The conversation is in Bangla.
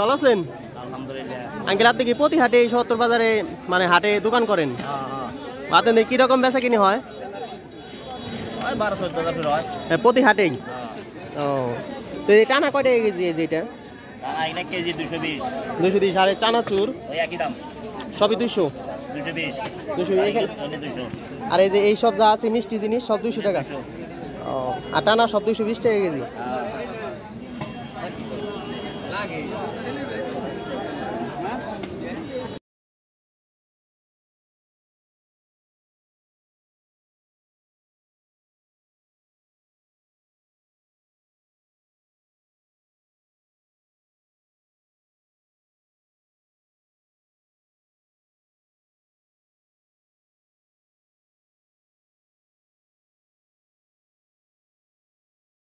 ভালো আছেন? আঙ্কেল আপনি কি প্রতি হাটে এই সত্তর বাজারে মানে হাটে দোকান করেন? আপনাদের কিরকম বেচা কিনে হয়? প্রতি হাটেই? ও তো এই টানা কয় টাকা কেজি? এই যে এটা কেজি 220। আর চানাচুর সবই 200? 200। আর এই যে এই সব যা আছে মিষ্টি জিনিস সব 200 টাকা? ও আর টানা সব 220 টাকা কেজি?